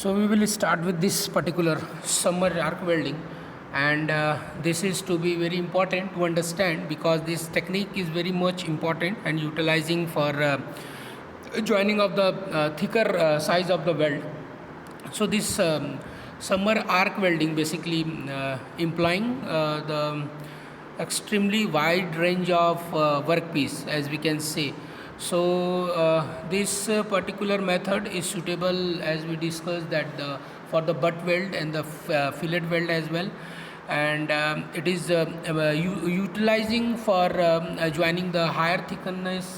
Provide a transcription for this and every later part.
So we will start with this particular summer arc welding, and this is to be very important to understand because this technique is very much important and utilizing for joining of the thicker size of the weld. So this summer arc welding basically implying the extremely wide range of workpiece, as we can say. So this particular method is suitable, as we discussed, that for the butt weld and the fillet weld as well, and it is utilizing for joining the higher thickness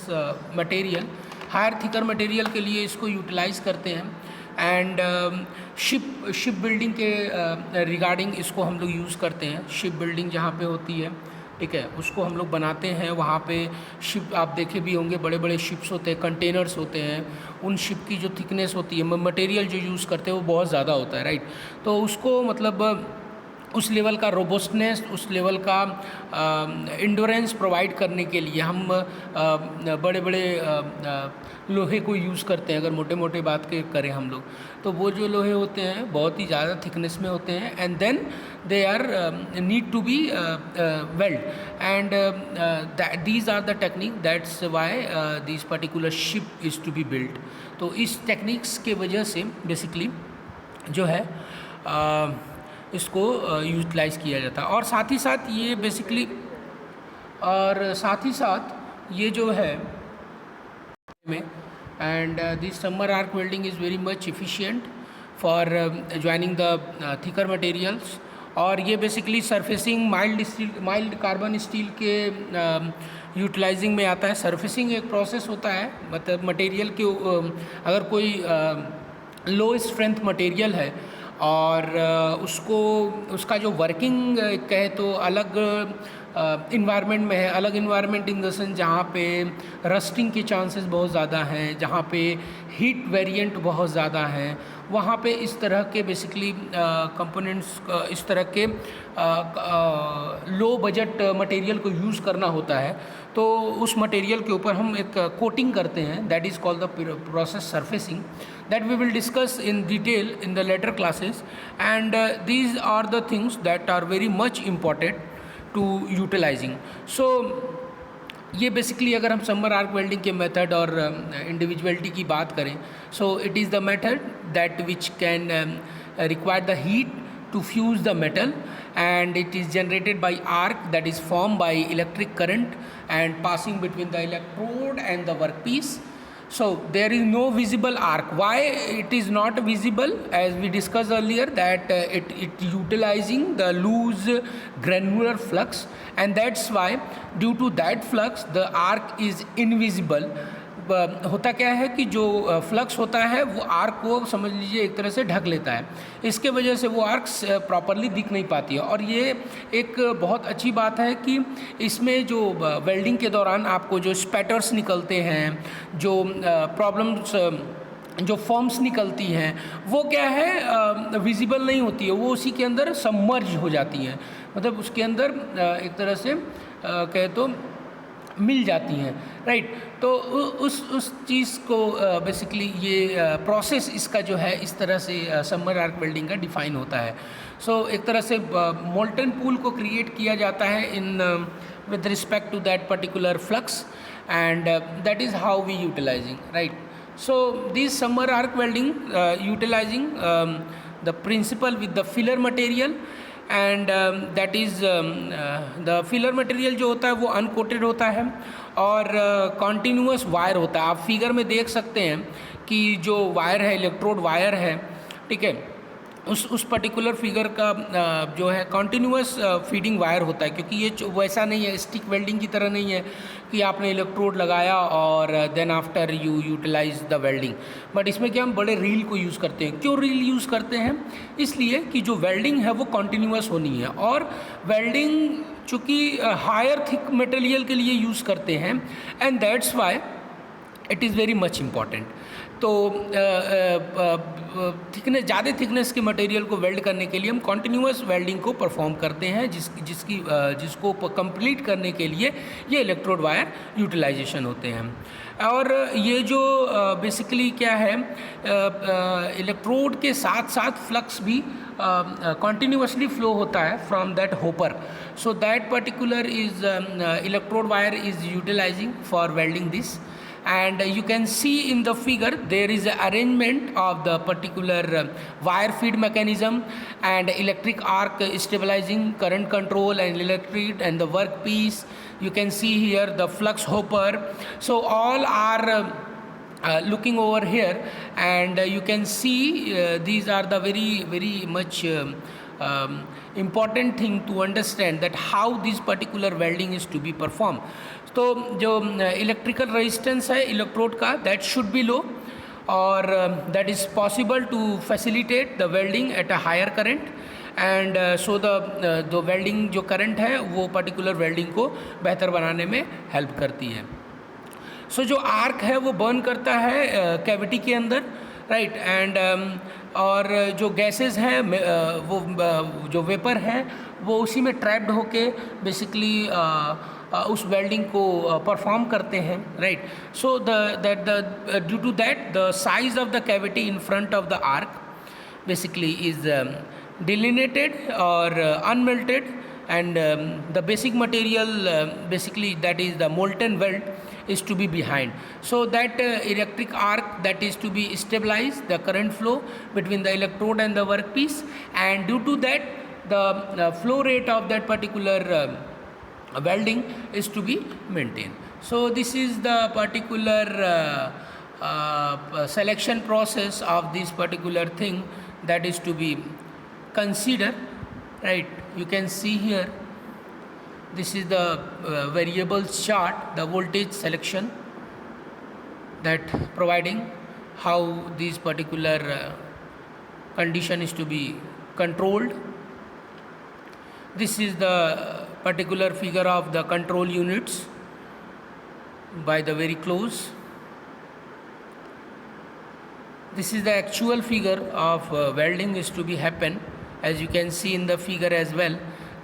material. Higher thicker material के लिए इसको utilize करते हैं, and ship building के regarding इसको हम लोग use करते हैं. शिप बिल्डिंग जहाँ पे होती है, ठीक है, उसको हम लोग बनाते हैं. वहाँ पे शिप आप देखे भी होंगे, बड़े बड़े शिप्स होते हैं, कंटेनर्स होते हैं. उन शिप की जो थिकनेस होती है, मटेरियल जो यूज़ करते हैं वो बहुत ज़्यादा होता है, राइट. तो उसको मतलब उस लेवल का रोबस्टनेस, उस लेवल का इंडोरेंस प्रोवाइड करने के लिए हम बड़े बड़े लोहे को यूज़ करते हैं. अगर मोटे मोटे बात के करें हम लोग, तो वो जो लोहे होते हैं बहुत ही ज़्यादा थिकनेस में होते हैं, and then they are need to be weld, and these are the technique, that's why this particular ship is to be built. तो इस टेक्निक्स के वजह से बेसिकली जो है इसको यूटिलाइज़ किया जाता है. और साथ ही साथ ये जो है में, and this summer arc welding is very much efficient for joining the thicker materials. और ये basically surfacing mild carbon steel के यूटिलाइजिंग में आता है. सरफेसिंग एक प्रोसेस होता है, मतलब मटेरियल के अगर कोई लो स्ट्रेंथ मटेरियल है और उसका जो वर्किंग कहे तो अलग इन्वायरमेंट में है. अलग इन्वायरमेंट इन द सेंस जहाँ पे रस्टिंग के चांसेस बहुत ज़्यादा हैं, जहाँ पे हीट वेरिएंट बहुत ज़्यादा हैं, वहाँ पे इस तरह के बेसिकली कंपोनेंट्स, इस तरह के लो बजट मटेरियल को यूज़ करना होता है. तो उस मटेरियल के ऊपर हम एक कोटिंग करते हैं, that is called the process surfacing, that we will discuss in detail in the later classes, and these are the things that are very much important to utilizing. So ये basically अगर हम summer arc welding के method और individuality की बात करें, so it is the method that which can require the heat to fuse the metal, and it is generated by arc that is formed by electric current and passing between the electrode and the workpiece. So there is no visible arc. Why it is not visible? As we discussed earlier, that it utilizing the loose granular flux, and that's why due to that flux the arc is invisible. होता क्या है कि जो flux होता है वो arc को समझ लीजिए एक तरह से ढक लेता है. इसके वजह से वो आर्क प्रॉपरली दिख नहीं पाती है. और ये एक बहुत अच्छी बात है कि इसमें जो वेल्डिंग के दौरान आपको जो स्पैटर्स निकलते हैं, जो प्रॉब्लम्स, जो फॉर्म्स निकलती हैं, वो क्या है विजिबल नहीं होती है, वो उसी के अंदर सबमर्ज हो जाती हैं, मतलब उसके अंदर एक तरह से कहे तो मिल जाती हैं, राइट. तो उस चीज़ को बेसिकली ये प्रोसेस इसका जो है इस तरह से समर आर्क वेल्डिंग का डिफ़ाइन होता है. सो एक तरह से मोल्टन पूल को क्रिएट किया जाता है in with respect to that particular flux, and that is how we utilizing, right. So this summer arc welding utilizing the principle with the filler material, and that is the filler material जो होता है वो unquoted होता है और continuous wire होता है. आप फिगर में देख सकते हैं कि जो वायर है, इलेक्ट्रोड वायर है, ठीक है, उस पर्टिकुलर फिगर का जो है कंटिन्यूस फीडिंग वायर होता है, क्योंकि ये वैसा नहीं है, स्टिक वेल्डिंग की तरह नहीं है कि आपने इलेक्ट्रोड लगाया और then after you utilize the welding. But इसमें क्या हम बड़े रील को यूज़ करते हैं. क्यों रील यूज़ करते हैं? इसलिए कि जो वेल्डिंग है वो कंटिन्यूस होनी है, और वेल्डिंग चूँकि हायर थिक मटेरियल के लिए यूज़ करते हैं, and that's why it is very much important. तो थिकनेस, ज़्यादा थिकनेस के मटेरियल को वेल्ड करने के लिए हम कॉन्टिन्यूस वेल्डिंग को परफॉर्म करते हैं, जिसको कंप्लीट करने के लिए ये इलेक्ट्रोड वायर यूटिलाइजेशन होते हैं। और ये जो बेसिकली क्या है, इलेक्ट्रोड के साथ साथ फ्लक्स भी continuously flow होता है from that hopper, so that particular is electrode wire is utilizing for welding this. And you can see in the figure there is a arrangement of the particular wire feed mechanism and electric arc stabilizing, current control and electric and the workpiece. You can see here the flux hopper, so all are looking over here, and you can see these are the very much important thing to understand that how this particular welding is to be performed. तो जो electrical resistance है electrode का, that should be low, और that is possible to facilitate the welding at a higher current, and so the welding जो current है वो particular welding को बेहतर बनाने में हेल्प करती है। सो जो आर्क है वो बर्न करता है कैविटी के अंदर, राइट, एंड और जो गैसेस हैं वो जो वेपर है वो उसी में ट्रैप्ड होके बेसिकली उस वेल्डिंग को परफॉर्म करते हैं, right. So due to that the size of the cavity in front of the arc basically is delineated or unmelted, and the basic material basically that is the molten weld is to be behind, so that electric arc that is to be stabilized the current flow between the electrode and the workpiece, and due to that the flow rate of that particular welding is to be maintained. So this is the particular selection process of this particular thing that is to be considered, right. You can see here this is the variables chart, the voltage selection, that providing how this particular condition is to be controlled. This is the particular figure of the control units by the very close. This is the actual figure of welding is to be happen, as you can see in the figure as well.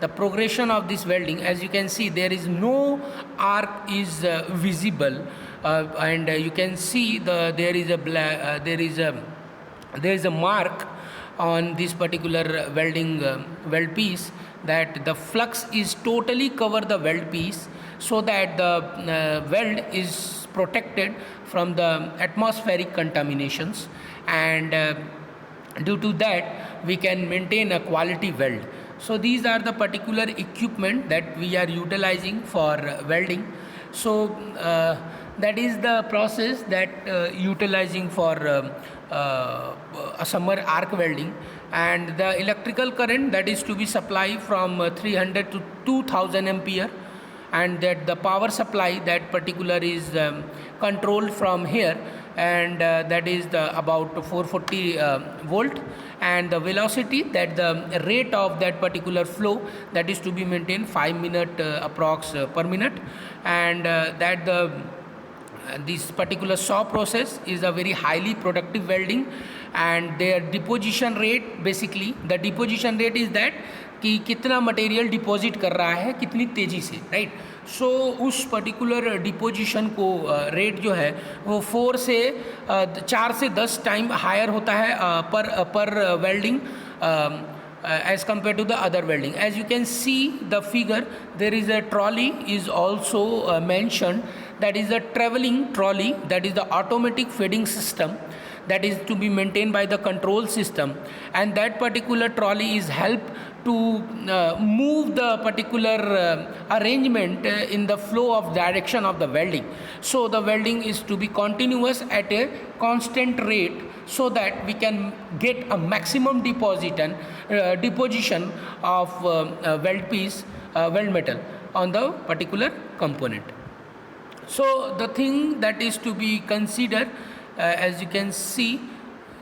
The progression of this welding, as you can see, there is no arc is visible, and you can see there is a mark on this particular welding weld piece, that the flux is totally cover the weld piece, so that the weld is protected from the atmospheric contaminations, and due to that we can maintain a quality weld. So these are the particular equipment that we are utilizing for welding. So that is the process that utilizing for a summer arc welding, and the electrical current that is to be supplied from 300 to 2000 ampere, and that the power supply that particular is controlled from here, and that is the about 440 volt, and the velocity, that the rate of that particular flow that is to be maintained 5 minute approx per minute, and that this particular saw process is a very highly productive welding, and their deposition rate, basically the deposition rate is that कि कितना material deposit कर रहा है कितनी तेज़ी से, right. सो उस particular deposition को रेट जो है वो 4 से 10 टाइम हायर होता है पर welding as compared to the other welding. As you can see the figure, there is a trolley is also mentioned, that is a traveling trolley, that is the automatic feeding system that is to be maintained by the control system, and that particular trolley is help to move the particular arrangement in the flow of direction of the welding. So the welding is to be continuous at a constant rate, so that we can get a maximum deposition of weld piece, weld metal on the particular component. So the thing that is to be considered, as you can see,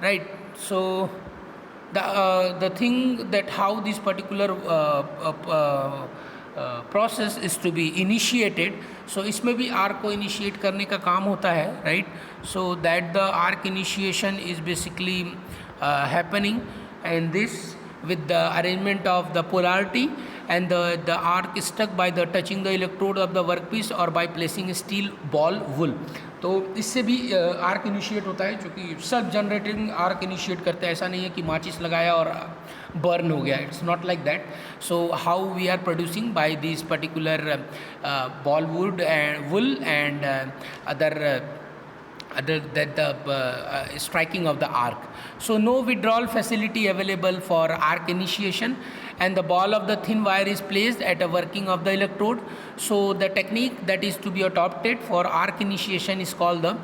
right. So the thing that how this particular process is to be initiated. So इसमें भी arc को initiate करने का काम होता है, right? So that the arc initiation is basically happening, and this with the arrangement of the polarity, and the arc is stuck by the touching the electrode of the workpiece or by placing a steel ball wool. तो इससे भी arc initiate होता है, जो कि self generating arc initiate करता है. ऐसा नहीं है कि माचिस लगाया और बर्न हो गया. It's not like that. So how we are producing by this particular ball wood and wool and other than the striking of the arc. So no withdrawal facility available for arc initiation, and the ball of the thin wire is placed at a working of the electrode. So the technique that is to be adopted for arc initiation is called the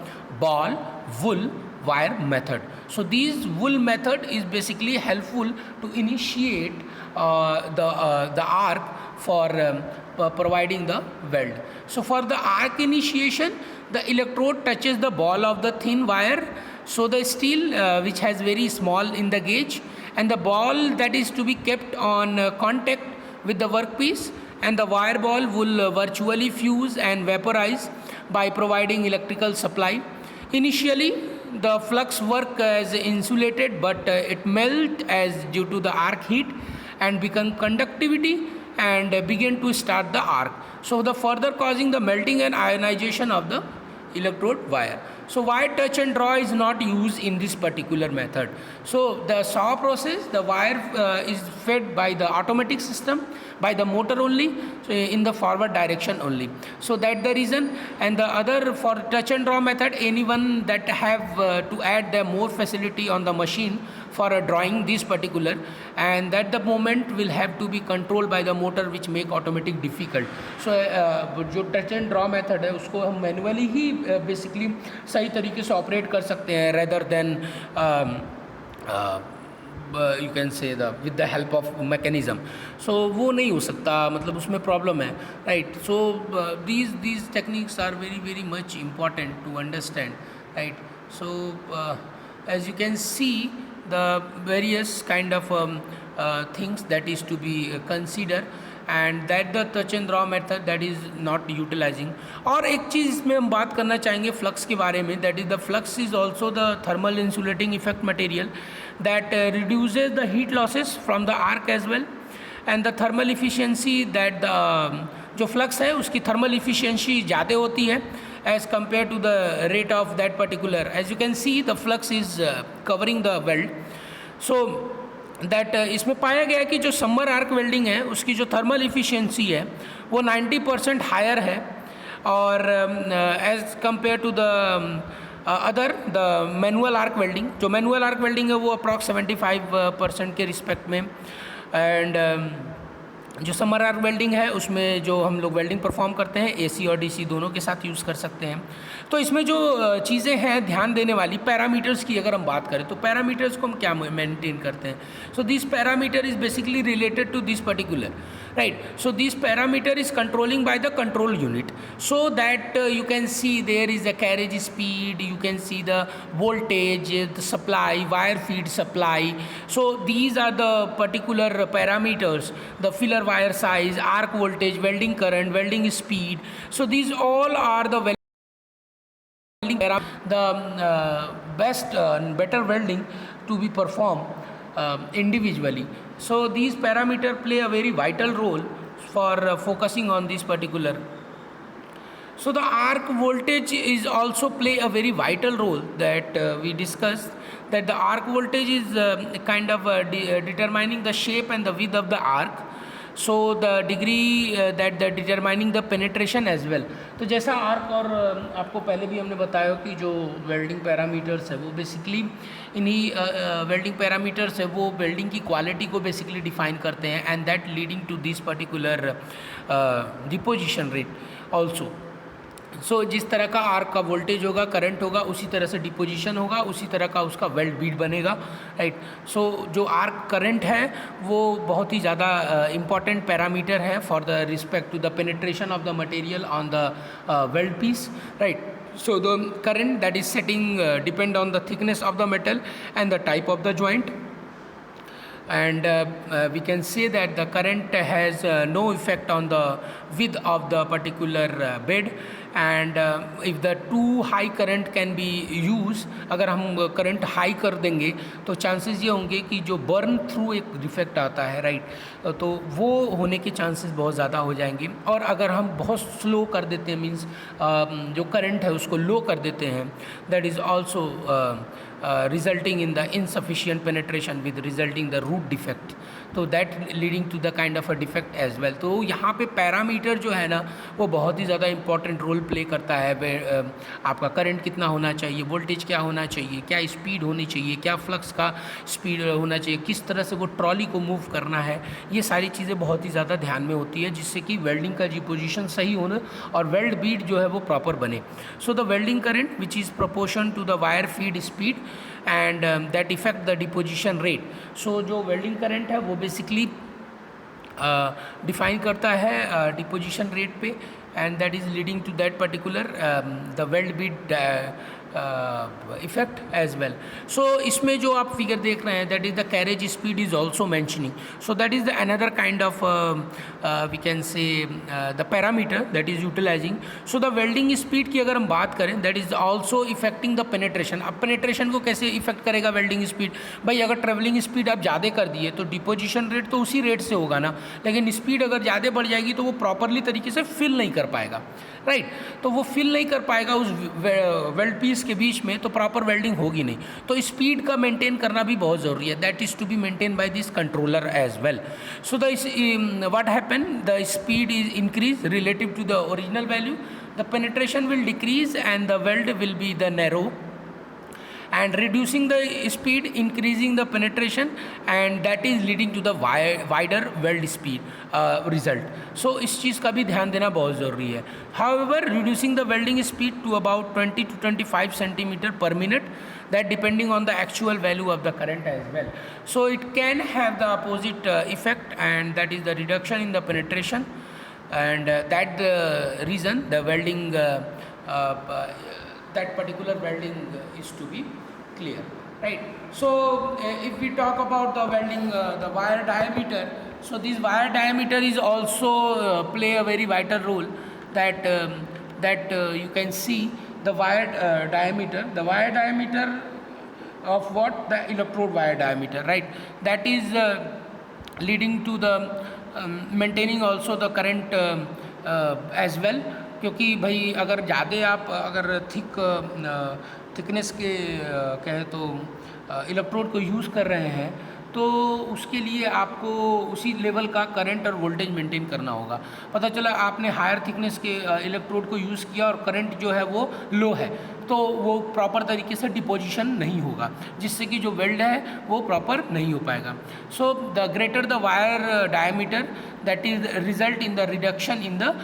ball wool wire method. So this wool method is basically helpful to initiate the arc for providing the weld. So for the arc initiation, the electrode touches the ball of the thin wire, so the steel which has very small in the gauge, and the ball that is to be kept on contact with the workpiece, and the wire ball will virtually fuse and vaporize by providing electrical supply. Initially the flux work as insulated, but it melt as due to the arc heat and become conductivity and begin to start the arc, so the further causing the melting and ionization of the electrode wire. So wire touch and draw is not used in this particular method. So the saw process, the wire is fed by the automatic system, by the motor only, so in the forward direction only. So that the reason. And the other, for touch and draw method, anyone that have to add the more facility on the machine for drawing this particular, and that the moment will have to be controlled by the motor, which make automatic difficult. So जो touch and draw method है उसको हम manually ही basically सही तरीके से operate कर सकते हैं, rather than you can say with the help of mechanism. So वो नहीं हो सकता, मतलब उसमें problem है, right? So these techniques are very much important to understand, right? So as you can see, the various kind of things that is to be considered, and that the touch and draw method that is not utilizing. और एक चीज़ इसमें हम बात करना चाहेंगे flux के बारे में, that is the flux is also the thermal insulating effect material that reduces the heat losses from the arc as well, and the thermal efficiency that the जो फ्लक्स है उसकी थर्मल इफिशियंसी ज़्यादा होती है as compared to the rate of that particular. As you can see, the flux is covering the weld. So that इसमें पाया गया कि जो समर आर्क वेल्डिंग है उसकी जो थर्मल इफिशियंसी है वो 90% हायर है, और as compared to the other the manual arc welding. जो मैनुअल आर्क वेल्डिंग है वो अप्रॉक्स 75% के रिस्पेक्ट में, एंड जो समर आर्क वेल्डिंग है उसमें जो हम लोग वेल्डिंग परफॉर्म करते हैं एसी और डीसी दोनों के साथ यूज़ कर सकते हैं. तो इसमें जो चीज़ें हैं ध्यान देने वाली, पैरामीटर्स की अगर हम बात करें तो पैरामीटर्स को हम क्या मेंटेन करते हैं. So this parameter is basically related to this particular, right? So this parameter is controlling by the control unit, so that you can see there is a carriage speed, you can see the voltage, the supply, wire feed supply. So these are the particular parameters, the filler wire size, arc voltage, welding current, welding speed. So these all are the best better welding to be performed individually. So these parameters play a very vital role for focusing on this particular. So the arc voltage is also play a very vital role that we discussed, that the arc voltage is kind of determining the shape and the width of the arc. So the degree that the determining the penetration as well. तो जैसा arc, और आपको पहले भी हमने बताया कि जो वेल्डिंग पैरामीटर्स है वो बेसिकली इन्हीं वेल्डिंग पैरामीटर्स है वो वेल्डिंग की क्वालिटी को बेसिकली डिफाइन करते हैं, and that leading to this particular deposition rate also. So जिस तरह का आर्क का वोल्टेज होगा, करंट होगा, उसी तरह से डिपोजिशन होगा, उसी तरह का उसका वेल्ड बीट बनेगा, राइट. सो जो आर्क करंट है वो बहुत ही ज़्यादा इम्पॉर्टेंट पैरामीटर है for the respect to the penetration of the material on the weld piece, right. So the current that is setting depend on the thickness of the metal and the type of the joint, and we can say that the current has no effect on the width of the particular bed, and if the too high current can be used, अगर हम current high कर देंगे तो chances ये होंगे कि जो burn through एक डिफेक्ट आता है, राइट, तो वो होने के चांसेस बहुत ज़्यादा हो जाएंगे। और अगर हम बहुत स्लो कर देते हैं, मीन्स जो करंट है उसको लो कर देते हैं, that is also resulting in the insufficient penetration with resulting the root defect, तो that leading to the kind of a defect as well. तो यहाँ पे पैरामीटर जो है ना वो बहुत ही ज़्यादा इंपॉर्टेंट रोल प्ले करता है। आपका करंट कितना होना चाहिए, वोल्टेज क्या होना चाहिए, क्या स्पीड होनी चाहिए, क्या फ्लक्स का स्पीड होना चाहिए, किस तरह से वो ट्रॉली को मूव करना है, ये सारी चीज़ें बहुत ही ज़्यादा ध्यान में होती है, जिससे कि वेल्डिंग का पोजीशन सही होना और वेल्ड बीट जो है वो प्रॉपर बने। So the welding current which is proportion to the wire feed speed and that effect the deposition rate. So जो वेल्डिंग करंट है वो बेसिकली डिफाइन करता है डिपोजिशन रेट पे, and that is leading to that particular the weld bead effect as well. So इसमें जो आप figure देख रहे हैं that is the carriage speed is also mentioning, so that is the another kind of we can say the parameter that is utilizing. So the welding speed की अगर हम बात करें that is also affecting the penetration. अब penetration को कैसे effect करेगा welding speed? भाई अगर ट्रेवलिंग स्पीड आप ज़्यादा कर दिए तो डिपोजिशन रेट तो उसी रेट से होगा ना, लेकिन स्पीड अगर ज़्यादा बढ़ जाएगी तो वो प्रॉपरली तरीके से फिल नहीं कर पाएगा, राइट, तो वो फिल नहीं कर पाएगा उस वेल्ड पीस के बीच में, तो प्रॉपर वेल्डिंग होगी नहीं। तो स्पीड का मेंटेन करना भी बहुत ज़रूरी है, that is to be maintain by this controller as well. So the what happen, the speed is increase relative to the original value, the penetration will decrease and the weld will be the narrow, and reducing the speed increasing the penetration, and that is leading to the wider weld speed result. So इस चीज़ का भी ध्यान देना बहुत ज़रूरी है। However, reducing the welding speed to about 20 to 25 centimeter per minute, that depending on the actual value of the current as well. So it can have the opposite effect, and that is the reduction in the penetration, and that the reason the welding that particular welding is to be clear, right? So if we talk about the welding the wire diameter, so this wire diameter is also play a very vital role, that you can see the wire diameter of what, the electrode wire diameter, right, that is leading to the maintaining also the current as well, क्योंकि भाई अगर ज़्यादा आप अगर thickness के कहें तो electrode को यूज़ कर रहे हैं तो उसके लिए आपको उसी लेवल का करंट और वोल्टेज मेंटेन करना होगा। पता चला आपने हायर थिकनेस के इलेक्ट्रोड को यूज़ किया और करंट जो है वो लो है, तो वो प्रॉपर तरीके से डिपोजिशन नहीं होगा, जिससे कि जो वेल्ड है वो प्रॉपर नहीं हो पाएगा। So the greater the wire diameter, that is result in the reduction in the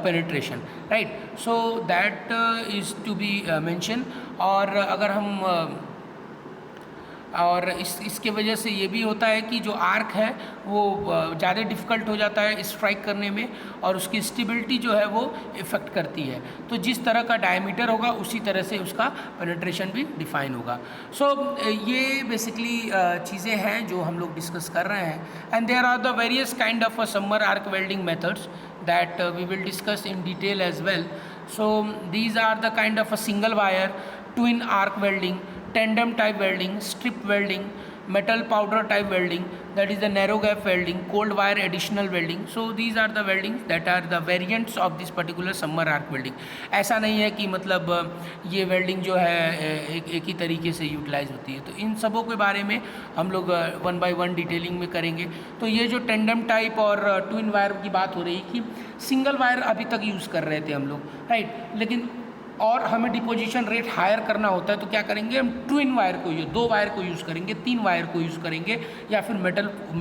penetration, right, so that is to be mention. और अगर हम और इसके वजह से ये भी होता है कि जो आर्क है वो ज़्यादा डिफ़िकल्ट हो जाता है स्ट्राइक करने में, और उसकी स्टेबिलिटी जो है वो इफ़ेक्ट करती है। तो जिस तरह का डायमीटर होगा उसी तरह से उसका पेनिट्रेशन भी डिफाइन होगा। सो ये बेसिकली चीज़ें हैं जो हम लोग डिस्कस कर रहे हैं, and there are the various kind of summer arc welding methods that we will discuss in detail as well. So these are the kind of a single wire, twin arc welding, tandem type welding, strip welding, metal powder type welding, that is the narrow gap welding, cold wire additional welding. So these are the weldings that are the variants of this particular summer arc welding. ऐसा नहीं है कि मतलब ये welding जो है एक ही तरीके से यूटिलाइज होती है, तो इन सबों के बारे में हम लोग वन बाय वन डिटेलिंग में करेंगे। तो ये जो टेंडम टाइप और ट्विन वायर की बात हो रही है कि सिंगल वायर अभी तक यूज़ कर रहे थे हम लोग, राइट, लेकिन और हमें डिपोजिशन रेट हायर करना होता है तो क्या करेंगे हम, ट्विन वायर को, ये 2 वायर को यूज़ करेंगे, 3 वायर को यूज़ करेंगे, या फिर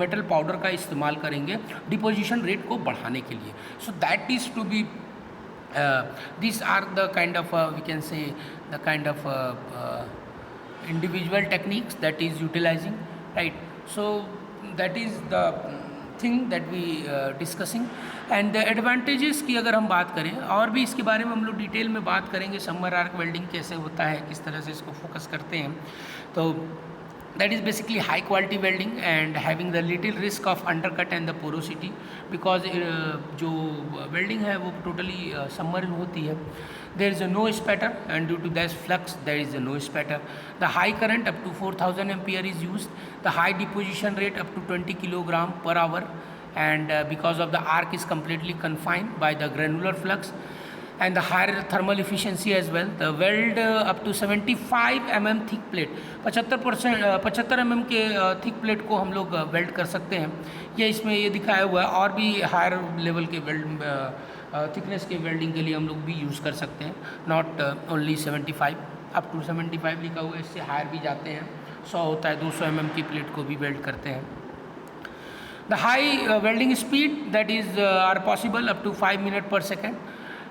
मेटल पाउडर का इस्तेमाल करेंगे डिपोजिशन रेट को बढ़ाने के लिए। So that is to be this are the kind of we can say the kind of individual techniques that is utilizing, right, so that is the thing that we discussing. And the advantages की अगर हम बात करें, और भी इसके बारे में हम लोग डिटेल में बात करेंगे, समर आर्क वेल्डिंग कैसे होता है, किस तरह से इसको फोकस करते हैं। तो that is basically high quality welding and having the little risk of undercut and the porosity, because जो welding है वो totally submerged होती है. There is a no spatter, and due to that flux there is a no spatter. The high current up to 4000 ampere is used. The high deposition rate up to 20 kilogram per hour, and because of the arc is completely confined by the granular flux, and the higher thermal efficiency as well. The weld up to 75 mm thick plate, 75 mm के thick plate को हम लोग weld कर सकते हैं. ये इसमें ये दिखाया हुआ है. और भी हायर लेवल के वेल्ड थिकनेस के वेल्डिंग के लिए हम लोग भी यूज़ कर सकते हैं. नॉट ओनली 75, अप टू 75 लिखा हुआ है. इससे हायर भी जाते हैं. 100 होता है, 200 mm की प्लेट को भी वेल्ड करते हैं. The high welding speed that is are possible up to 5 minutes per second,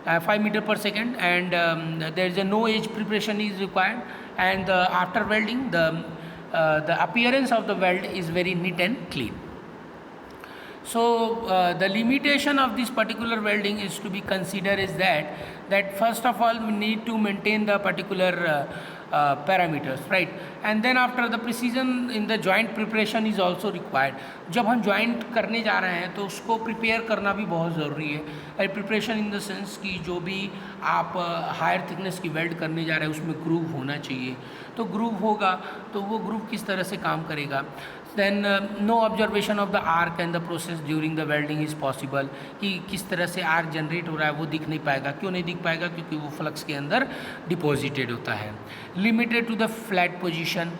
5 meter per second, and there is a no edge preparation is required, and after welding the appearance of the weld is very neat and clean. So the limitation of this particular welding is to be considered is that first of all we need to maintain the particular parameters, right? And then after the precision in the joint preparation is also required. जब हम joint करने जा रहे हैं तो उसको prepare करना भी बहुत ज़रूरी है. प्रिपरेशन इन द सेंस कि जो भी आप हायर थिकनेस की वेल्ड करने जा रहे हैं उसमें ग्रूव होना चाहिए. तो ग्रूव होगा तो वो ग्रूव किस तरह से काम करेगा. Then no observation of the arc and the process during the welding is possible, कि किस तरह से आर्क जनरेट हो रहा है वो दिख नहीं पाएगा. क्यों नहीं दिख पाएगा? क्योंकि वो फ्लक्स के अंदर डिपॉजिटेड होता है. Limited to the flat position,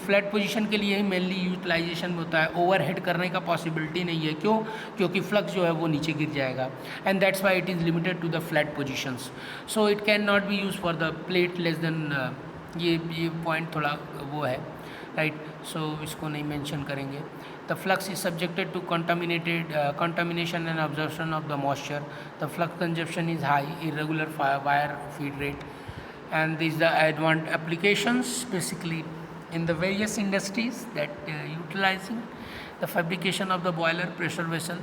flat position के लिए ही मेनली यूटिलाइजेशन होता है. ओवरहेड करने का पॉसिबिलिटी नहीं है. क्यों? क्योंकि फ्लक्स जो है वो नीचे गिर जाएगा, and that's why it is limited to the flat positions. So it can not be use for the plate less than, ये पॉइंट थोड़ा वो है, राइट. सो इसको नहीं मेंशन करेंगे. The flux is subjected to contamination and absorption of the moisture. The flux consumption is high, irregular wire feed rate, and these the advanced applications basically in the various industries that utilizing the fabrication of the boiler, pressure vessel,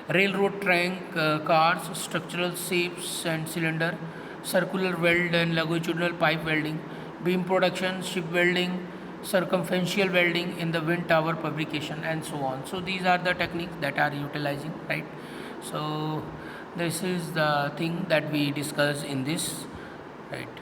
railroad tank, cars, structural shapes and cylinder, circular weld and longitudinal pipe welding, beam production, ship welding, circumferential welding in the wind tower fabrication, and so on. So these are the techniques that are utilizing, right? So this is the thing that we discuss in this, right?